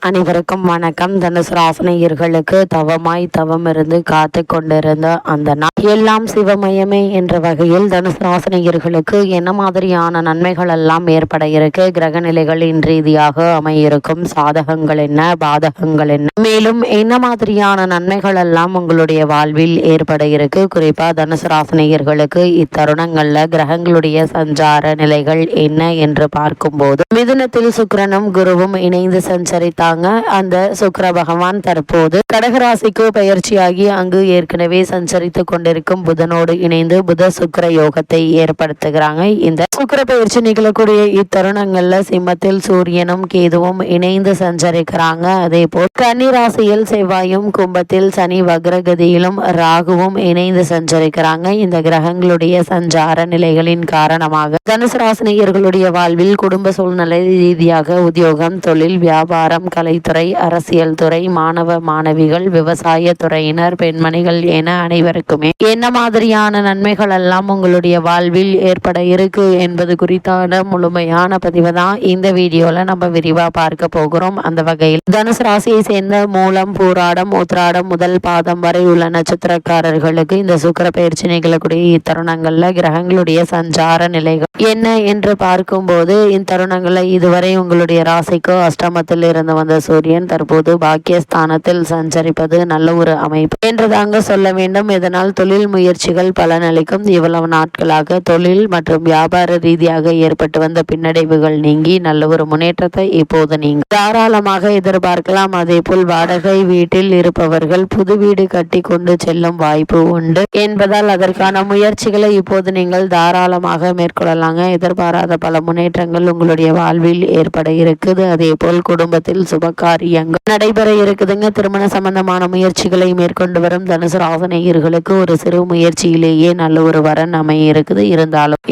அனைவருக்கும் வணக்கம். தனுசு ராசினியர்களுக்கு தவமாய் தவம் இருந்து காத்து கொண்டிருந்த அந்த நாள் எல்லாம் சிவமயமே என்ற வகையில் தனுசு ராசினியர்களுக்கு என்ன மாதிரியான நன்மைகள் எல்லாம் ஏற்பட இருக்கு, கிரக நிலைகளின் ரீதியாக அமையிருக்கும் சாதகங்கள் என்ன, பாதகங்கள் என்ன, மேலும் என்ன மாதிரியான நன்மைகள் எல்லாம் உங்களுடைய வாழ்வில் ஏற்பட இருக்கு. குறிப்பா தனுசு ராசினியர்களுக்கு இத்தருணங்கள்ல கிரகங்களுடைய சஞ்சார நிலைகள் என்ன என்று பார்க்கும்போது மிதுனத்தில் சுக்கிரனும் குருவும் இணைந்து சஞ்சரித்தார். அந்த சுக்கிர பகவான் தற்போது கடகராசிக்கு பயிற்சியாகி அங்கு ஏற்கனவே சஞ்சரித்து கொண்டிருக்கும் புதனோடு இணைந்து புத சுக்கிர யோகத்தை ஏற்படுத்துகிறாங்க. இந்த சுக்கிர பயிற்சி நிகழக்கூடிய இத்தருணங்கள்ல சிம்மத்தில் சூரியனும் கேதுவும் இணைந்து சஞ்சரிக்கிறாங்க. அதே போல் கன்னி ராசியில் செவ்வாயும், கும்பத்தில் சனி வக்ரகதியிலும் ராகுவும் இணைந்து சஞ்சரிக்கிறாங்க. இந்த கிரகங்களுடைய சஞ்சார நிலைகளின் காரணமாக தனுசு ராசினியர்களுடைய வாழ்வில் குடும்ப சூழ்நிலை ரீதியாக உத்தியோகம், தொழில், வியாபாரம், கலைத்துறை, அரசியல் துறை, மாணவ மாணவிகள், விவசாய துறையினர், பெண்மணிகள் என அனைவருக்குமே என்ன மாதிரியான நன்மைகள் எல்லாம் உங்களுடைய வாழ்வில் ஏற்பட இருக்கு என்பது குறித்தான முழுமையான பதிவை தான் இந்த வீடியோல நம்ம விரிவா பார்க்க போகிறோம். அந்த வகையில் தனுசு ராசியை சேர்ந்த மூலம், பூராடம், உத்திராடம் முதல் பாதம் வரை உள்ள நட்சத்திரக்காரர்களுக்கு இந்த சுக்கிர பயிற்சி நிகழக்கூடிய இத்தருணங்கள்ல கிரகங்களுடைய சஞ்சார நிலைகள் என்ன என்று பார்க்கும்போது இத்தருணங்கள்ல இதுவரை உங்களுடைய ராசிக்கு அஷ்டமத்தில் இருந்து வந்த சூரியன் தற்போது பாக்கியஸ்தானத்தில் சஞ்சரிப்பது நல்ல ஒரு அமைப்பு என்றுதாங்க சொல்ல வேண்டும். இதனால் தொழில் முயற்சிகள் பலனளிக்கும். இவ்வளவு நாட்களாக தொழில் மற்றும் வியாபார ரீதியாக ஏற்பட்டு வந்த பின்னடைவுகள் நீங்கி நல்ல ஒரு முன்னேற்றத்தை இப்போது நீங்க தாராளமாக எதிர்பார்க்கலாம். அதே போல் வாடகை வீட்டில் இருப்பவர்கள் புது வீடு கட்டி கொண்டு செல்லும் வாய்ப்பு உண்டு என்பதால் அதற்கான முயற்சிகளை இப்போது நீங்கள் தாராளமாக மேற்கொள்ளலாங்க. எதிர்பாராத பல முன்னேற்றங்கள் உங்களுடைய வாழ்வில் ஏற்பட இருக்குது. அதே போல் குடும்பத்தில் சுபகாரியங்கள் நடைபெற இருக்குதுங்க. திருமண சம்பந்தமான முயற்சிகளை மேற்கொண்டு வரும் தனுசு ராசினியர்களுக்கு ஒரு சிறு முயற்சியிலேயே நல்ல ஒரு வரன் அமைய இருக்குது.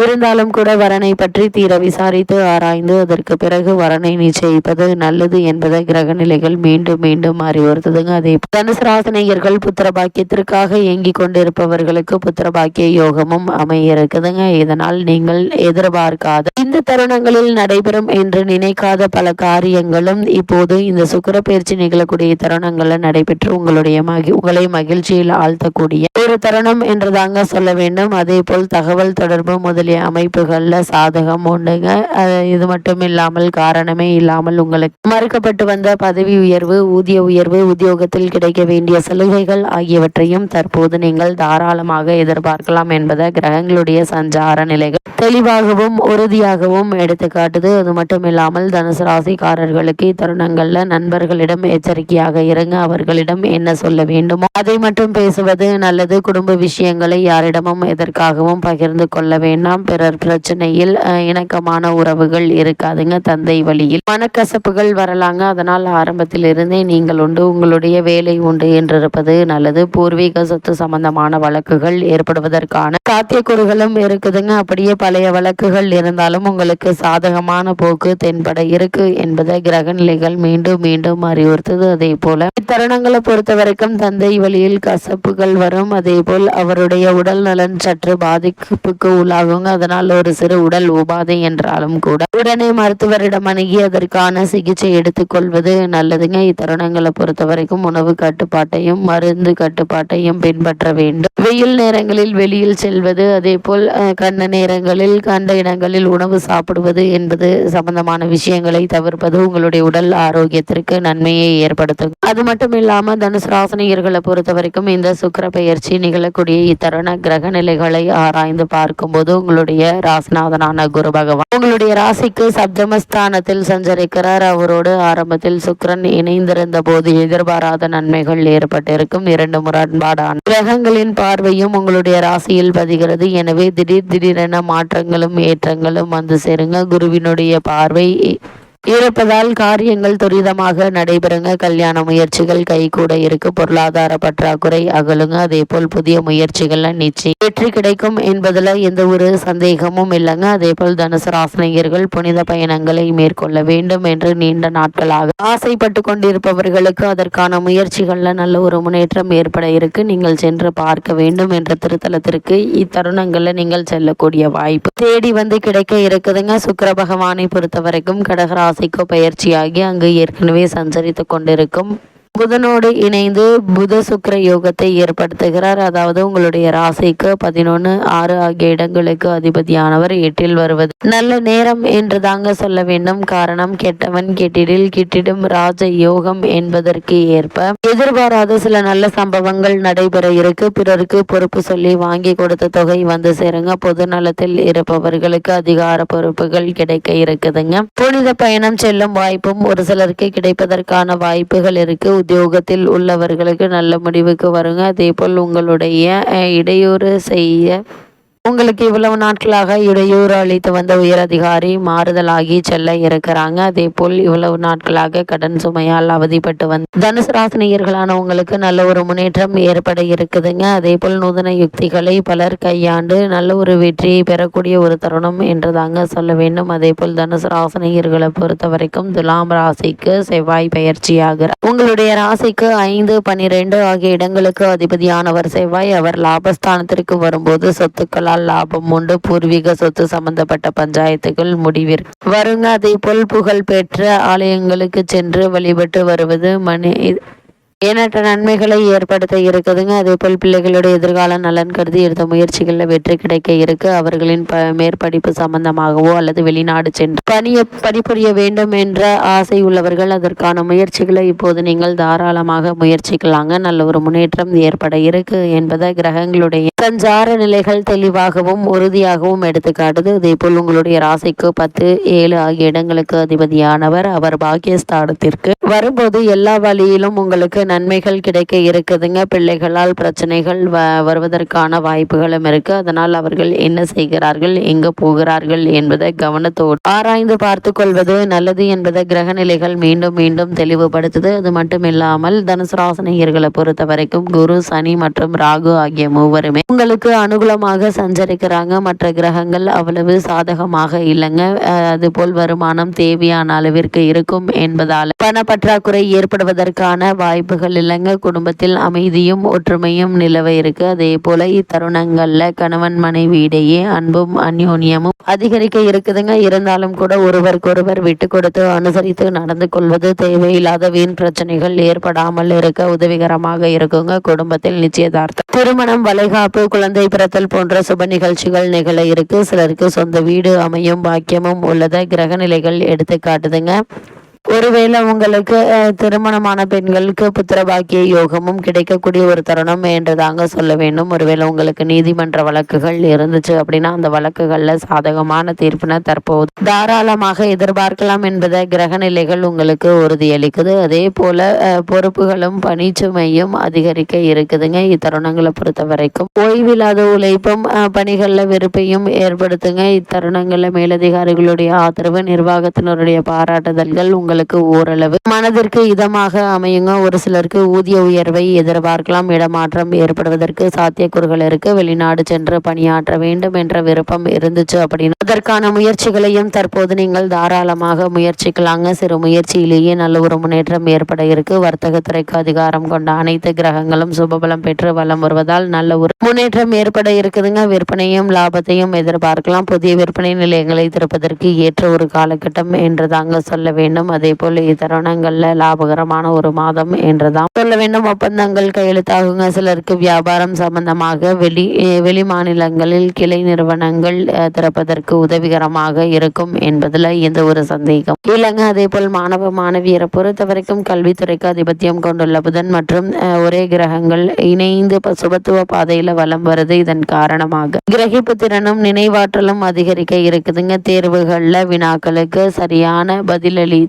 இருந்தாலும் கூட வரனை பற்றி தீர விசாரித்து ஆராய்ந்து அதற்கு பிறகு வரனை நிச்சயிப்பது நல்லது என்பதை கிரக நிலைகள் மீண்டும் மீண்டும் அறிவுறுத்துதுங்க. அதே தனுசு ராசினியர்கள் புத்திர பாக்கியத்திற்காக இயங்கிக் கொண்டிருப்பவர்களுக்கு புத்திர பாக்கிய யோகமும் அமைய இருக்குதுங்க. இதனால் நீங்கள் எதிர்பார்க்காத இந்த தருணங்களில் நடைபெறும் என்று நினைக்காத பல காரியங்களும் இப்போது இந்த சுக்கிர பயிற்சி நிகழக்கூடிய தருணங்கள்ல நடைபெற்று உங்களை மகிழ்ச்சியில் ஆழ்த்தக்கூடிய ஒரு தருணம் என்றுதாங்க சொல்ல வேண்டும். அதே போல் தகவல் தொடர்பு முதலிய அமைப்புகள்ல சாதகம் உண்டுங்க. இது மட்டும் இல்லாமல் காரணமே இல்லாமல் உங்களுக்கு மறுக்கப்பட்டு வந்த பதவி உயர்வு, ஊதிய உயர்வு, உத்தியோகத்தில் கிடைக்க வேண்டிய சலுகைகள் ஆகியவற்றையும் தற்போது நீங்கள் தாராளமாக எதிர்பார்க்கலாம் என்பதை கிரகங்களுடைய சஞ்சார நிலைகள் தெளிவாகவும் உறுதியாகவும் எடுத்து காட்டுது. அது மட்டும் இல்லாமல் தனுசு ராசிக்காரர்களுக்கு இத்தருணங்கள்ல நண்பர்களிடம் எச்சரிக்கையாக இருங்க. அவர்களிடம் என்ன சொல்ல வேண்டுமோ அதை மட்டும் பேசுவது நல்லது. குடும்ப விஷயங்களை யாரிடமும் எதற்காகவும் பகிர்ந்து கொள்ள வேண்டாம். பிறர் பிரச்சனையில் இணக்கமான உறவுகள் இருக்காதுங்க. தந்தை வழியில் மனக்கசப்புகள் வரலாங்க. அதனால் ஆரம்பத்தில் இருந்தே நீங்கள் உண்டு, உங்களுடைய வேலை உண்டு என்றிருப்பது நல்லது. பூர்வீக சொத்து சம்பந்தமான வழக்குகள் ஏற்படுவதற்கான சாத்தியக்கூறுகளும் இருக்குதுங்க. அப்படியே பழைய வழக்குகள் இருந்தாலும் உங்களுக்கு சாதகமான போக்கு தென்பட இருக்கு என்பதை கிரக நிலைகள் மீண்டும் மீண்டும் அறிவுறுத்தது. அதே போல இத்தருணங்களை பொறுத்த வரைக்கும் தந்தை வழியில் கசப்புகள் வரும். அதே போல் அவருடைய உடல் நலன் சற்று பாதிப்புக்கு உள்ளாகுங்க. அதனால் ஒரு சிறு உடல் உபாதை என்றாலும் கூட உடனே மருத்துவரிடம் அணுகி அதற்கான சிகிச்சை எடுத்துக்கொள்வது நல்லதுங்க. இத்தருணங்களை பொறுத்த வரைக்கும் உணவு கட்டுப்பாட்டையும் மருந்து கட்டுப்பாட்டையும் பின்பற்ற வேண்டும். வெயில் நேரங்களில் வெளியில் செல்வது, அதே போல் கண்ட நேரங்களில் கண்ட இடங்களில் உணவு சாப்பிடுவது என்பது சம்பந்தமான விஷயங்களை தவிர்ப்பது உங்களுடைய உடல் ஆரோக்கியத்திற்கு நன்மையை ஏற்படுத்தும். அது மட்டும் இல்லாம தனுசு ராசினியர்களை பொறுத்த வரைக்கும் இந்த சுக்கிர பெயர்ச்சி நிகழக்கூடிய இத்தருண கிரக நிலைகளை ஆராய்ந்து பார்க்கும்போது உங்களுடைய ராசிநாதனான குரு பகவான் உங்களுடைய ராசிக்கு சப்தமஸ்தானத்தில் சஞ்சரிக்கிறார். அவரோடு ஆரம்பத்தில் சுக்கிரன் இணைந்திருந்த போது எதிர்பாராத நன்மைகள் ஏற்பட்டிருக்கும். இரண்டு முரண்பாடான கிரகங்களின் பார்வையும் உங்களுடைய ராசியில் பதிகிறது. எனவே திடீரென மாற்றங்களும் ஏற்றங்களும் வந்து சேருங்க. குருவினுடைய பார்வை இருப்பதால் காரியங்கள் துரிதமாக நடைபெறுங்க. கல்யாண முயற்சிகள் கை கூட இருக்கு. பொருளாதார பற்றாக்குறை அகலுங்க. அதே போல் புதிய முயற்சிகள்ல நிச்சயம் வெற்றி கிடைக்கும் என்பதுல எந்த ஒரு சந்தேகமும் இல்லைங்க. அதே போல் தனுசு ராசினியர்கள் புனித பயணங்களை மேற்கொள்ள வேண்டும் என்று நீண்ட நாட்களாக ஆசைப்பட்டு கொண்டிருப்பவர்களுக்கு அதற்கான முயற்சிகள்ல நல்ல ஒரு முன்னேற்றம் ஏற்பட இருக்கு. நீங்கள் சென்று பார்க்க வேண்டும் என்ற திருத்தலத்திற்கு இத்தருணங்கள்ல நீங்கள் செல்லக்கூடிய வாய்ப்பு தேடி வந்து கிடைக்க இருக்குதுங்க. சுக்கிர பகவானை பொறுத்த வரைக்கும் கடகரா ராசிக்கோ பயிற்சியாகி அங்கு ஏற்கனவே சஞ்சரித்து கொண்டிருக்கும் புதனோடு இணைந்து புத சுக்கிர யோகத்தை ஏற்படுத்துகிறார். அதாவது உங்களுடைய ராசிக்கு 11, 6 ஆகிய இடங்களுக்கு அதிபதியானவர் 8ல் வருவது நல்ல நேரம் என்று தாங்க சொல்ல வேண்டும். காரணம், கெட்டவன் கெட்டிடில் கிட்டிடும் ராஜ யோகம் என்பதற்கு ஏற்ப எதிர்பாராத சில நல்ல சம்பவங்கள் நடைபெற இருக்கு. பிறருக்கு பொறுப்பு சொல்லி வாங்கி கொடுத்த தொகை வந்து சேருங்க. பொது நலத்தில் இருப்பவர்களுக்கு அதிகார பொறுப்புகள் கிடைக்க இருக்குதுங்க. புனித பயணம் செல்லும் வாய்ப்பும் ஒரு சிலருக்கு கிடைப்பதற்கான வாய்ப்புகள் இருக்கு. உத்தியோகத்தில் உள்ளவர்களுக்கு நல்ல முடிவுக்கு வருங்க. அதே போல் உங்களுடைய இடையூறு செய்ய உங்களுக்கு இவ்வளவு நாட்களாக இடையூறு அளித்து வந்த உயர் அதிகாரி மாறுதலாகி செல்ல இருக்கிறாங்க. அதே போல் இவ்வளவு நாட்களாக கடன் சுமையால் அவதிப்பட்டு வந்த தனுசு ராசினியர்களான உங்களுக்கு நல்ல ஒரு முன்னேற்றம் ஏற்பட இருக்குதுங்க. அதே போல் நூதன யுக்திகளை பலர் கையாண்டு நல்ல ஒரு வெற்றியை பெறக்கூடிய ஒரு தருணம் என்று தாங்க சொல்ல வேண்டும். அதே போல் தனுசு ராசினியர்களை பொறுத்த வரைக்கும் துலாம் ராசிக்கு செவ்வாய் பயிற்சியாகிறார். உங்களுடைய ராசிக்கு 5, 12 ஆகிய இடங்களுக்கு அதிபதியானவர் செவ்வாய். அவர் லாபஸ்தானத்திற்கு வரும்போது சொத்துக்கள் லாபம் உண்டு. பூர்வீக சொத்து சம்பந்தப்பட்ட பஞ்சாயத்துகள் முடிவிற்கு வருங்க. அதே போல் புகழ் பெற்ற ஆலயங்களுக்கு சென்று வழிபட்டு வருவது எண்ணற்ற நன்மைகளை ஏற்படுத்த இருக்குதுங்க. அதே போல் பிள்ளைகளுடைய எதிர்கால நலன் கருதி எடுத்த முயற்சிகளில் வெற்றி கிடைக்க இருக்கு. அவர்களின் மேற்படிப்பு சம்பந்தமாகவோ அல்லது வெளிநாடு சென்று பணிபுரிய வேண்டும் என்ற ஆசை உள்ளவர்கள் அதற்கான முயற்சிகளை இப்போது நீங்கள் தாராளமாக முயற்சிக்கலாங்க. நல்ல ஒரு முன்னேற்றம் ஏற்பட இருக்கு என்பதை கிரகங்களுடைய சஞ்சார நிலைகள் தெளிவாகவும் உறுதியாகவும் எடுத்துக்காட்டுது. அதே போல் உங்களுடைய ராசிக்கு 10, 7 ஆகிய இடங்களுக்கு அதிபதியானவர் அவர் பாக்கியஸ்தானத்திற்கு வரும்போது எல்லா வழியிலும் உங்களுக்கு நன்மைகள் கிடைக்க இருக்குதுங்க. பிள்ளைகளால் பிரச்சனைகள் வருவதற்கான வாய்ப்புகளும் இருக்கு. அதனால் அவர்கள் என்ன செய்கிறார்கள், எங்க போகிறார்கள் என்பதை கவனத்தோடு ஆராய்ந்து பார்த்து கொள்வது நல்லது என்பதை கிரக நிலைகள் மீண்டும் மீண்டும் தெளிவுபடுத்துது. அது மட்டும் இல்லாமல் தனுசு ராசினியர்களை பொறுத்த வரைக்கும் குரு, சனி மற்றும் ராகு ஆகிய மூவருமே உங்களுக்கு அனுகூலமாக சஞ்சரிக்கிறாங்க. மற்ற கிரகங்கள் அவ்வளவு சாதகமாக இல்லைங்க. அதுபோல் வருமானம் தேவையான அளவிற்கு இருக்கும் என்பதால் பணப்பற்றாக்குறை ஏற்படுவதற்கான வாய்ப்புகள் இல்லைங்க. குடும்பத்தில் அமைதியும் ஒற்றுமையும் நிலவ இருக்கு. அதே போல இத்தருணங்கள்ல கணவன் மனைவி இடையே அன்பும் அந்யோன்யமும் அதிகரிக்க இருக்குதுங்க. இருந்தாலும் கூட ஒருவருக்கொருவர் விட்டு கொடுத்து அனுசரித்து நடந்து கொள்வது தேவையில்லாத வீண் பிரச்சனைகள் ஏற்படாமல் இருக்க உதவிகரமாக இருக்குங்க. குடும்பத்தில் நிச்சயதார்த்தம், திருமணம், வளைகாப்பு, குழந்தை பிறத்தல் போன்ற சுப நிகழ்ச்சிகள் நிகழ இருக்கு. சிலருக்கு சொந்த வீடு அமையும் பாக்கியமும் உள்ளதை கிரக நிலைகள் எடுத்து காட்டுதுங்க. ஒருவேளை உங்களுக்கு திருமணமான பெண்களுக்கு புத்திர பாக்கிய யோகமும் கிடைக்கக்கூடிய ஒரு தருணம் என்று தாங்க சொல்ல வேண்டும். ஒருவேளை உங்களுக்கு நீதிமன்ற வழக்குகள் இருந்துச்சு அப்படின்னா அந்த வழக்குகள்ல சாதகமான தீர்ப்பினை தற்போது தாராளமாக எதிர்பார்க்கலாம் என்பதை கிரக நிலைகள் உங்களுக்கு உறுதியளிக்குது. அதே போல பொறுப்புகளும் பணிச்சுமையும் அதிகரிக்க இருக்குதுங்க. இத்தருணங்களை பொறுத்த வரைக்கும் ஓய்வில்லாத உழைப்பும் பணிகள்ல வெறுப்பையும் ஏற்படுத்துங்க. இத்தருணங்கள்ல மேலதிகாரிகளுடைய ஆதரவு, நிர்வாகத்தினருடைய பாராட்டுதல்கள் உங்களுக்கு ஓரளவு மனதிற்கு இதமாக அமையுங்க. ஒரு சிலருக்கு ஊதிய உயர்வை எதிர்பார்க்கலாம். இடமாற்றம் ஏற்படுவதற்கு சாத்தியக்கூறுகள் இருக்கு. வெளிநாடு சென்று பணியாற்ற வேண்டும் என்ற விருப்பம் இருந்துச்சு அப்படின்னா அதற்கான முயற்சிகளையும் தற்போது நீங்கள் தாராளமாக முயற்சிக்கலாங்க. சிறு முயற்சியிலேயே நல்ல ஒரு முன்னேற்றம் ஏற்பட இருக்கு. வர்த்தகத்துறைக்கு அதிகாரம் கொண்ட அனைத்து கிரகங்களும் சுபபலம் பெற்று வலம் வருவதால் நல்ல ஒரு முன்னேற்றம் ஏற்பட இருக்குதுங்க. விற்பனையும் லாபத்தையும் எதிர்பார்க்கலாம். புதிய விற்பனை நிலையங்களை திறப்பதற்கு ஏற்ற ஒரு காலகட்டம் என்று தாங்க சொல்ல வேண்டும். அதே போல் இத்தருணங்கள்ல லாபகரமான ஒரு மாதம் என்றுதான் சொல்ல வேண்டும். ஒப்பந்தங்கள் கையெழுத்தாகுங்க. சிலருக்கு வியாபாரம் சம்பந்தமாக வெளி மாநிலங்களில் கிளை நிறுவனங்கள் திறப்பதற்கு உதவிகரமாக இருக்கும் என்பதுல எந்த ஒரு சந்தேகம் இல்லைங்க. அதே போல் மாணவ மாணவியரை பொறுத்த வரைக்கும் கல்வித்துறைக்கு அதிபத்தியம் கொண்டுள்ள புதன் மற்றும் ஒரே கிரகங்கள் இணைந்து சுபத்துவ பாதையில வலம் வருது. இதன் காரணமாக கிரகிப்பு திறனும் நினைவாற்றலும் அதிகரிக்க இருக்குதுங்க. தேர்வுகள்ல வினாக்களுக்கு சரியான பதிலளி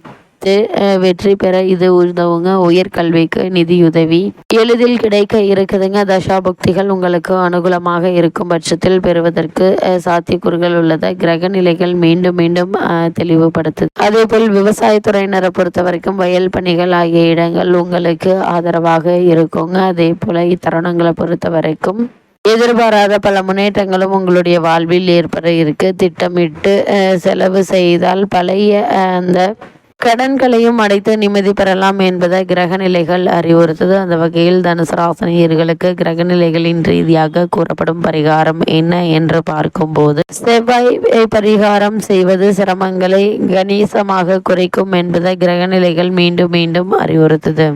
வெற்றி பெற இது உதவுங்க. உயர்கல்விக்கு நிதியுதவி எளிதில் கிடைக்க இருக்குதுங்க. தசாபுக்திகள் உங்களுக்கு அனுகூலமாக இருக்கும் பட்சத்தில் பெறுவதற்கு சாத்தியக்கூறுகள் உள்ளதை கிரக நிலைகள் மீண்டும் மீண்டும் தெளிவுபடுத்துது. அதே போல் விவசாயத்துறையினரை பொறுத்த வரைக்கும் வயல் பணிகள் ஆகிய இடங்கள் உங்களுக்கு ஆதரவாக இருக்குங்க. அதே போல இத்தருணங்களை பொறுத்த வரைக்கும் எதிர்பாராத பல முன்னேற்றங்களும் உங்களுடைய வாழ்வில் ஏற்பட இருக்கு. திட்டமிட்டு செலவு செய்தால் பழைய அந்த கடன்களையும் அடைத்து நிம்மதி பெறலாம் என்பதை கிரக நிலைகள் அறிவுறுத்தது. அந்த வகையில் தனுசு ராசினியர்களுக்கு கிரக நிலைகளின் ரீதியாக கூறப்படும் பரிகாரம் என்ன என்று பார்க்கும்போது, செவ்வாய் பரிகாரம் செய்வது சிரமங்களை கணிசமாக குறைக்கும் என்பதை கிரக நிலைகள் மீண்டும் மீண்டும் அறிவுறுத்தது.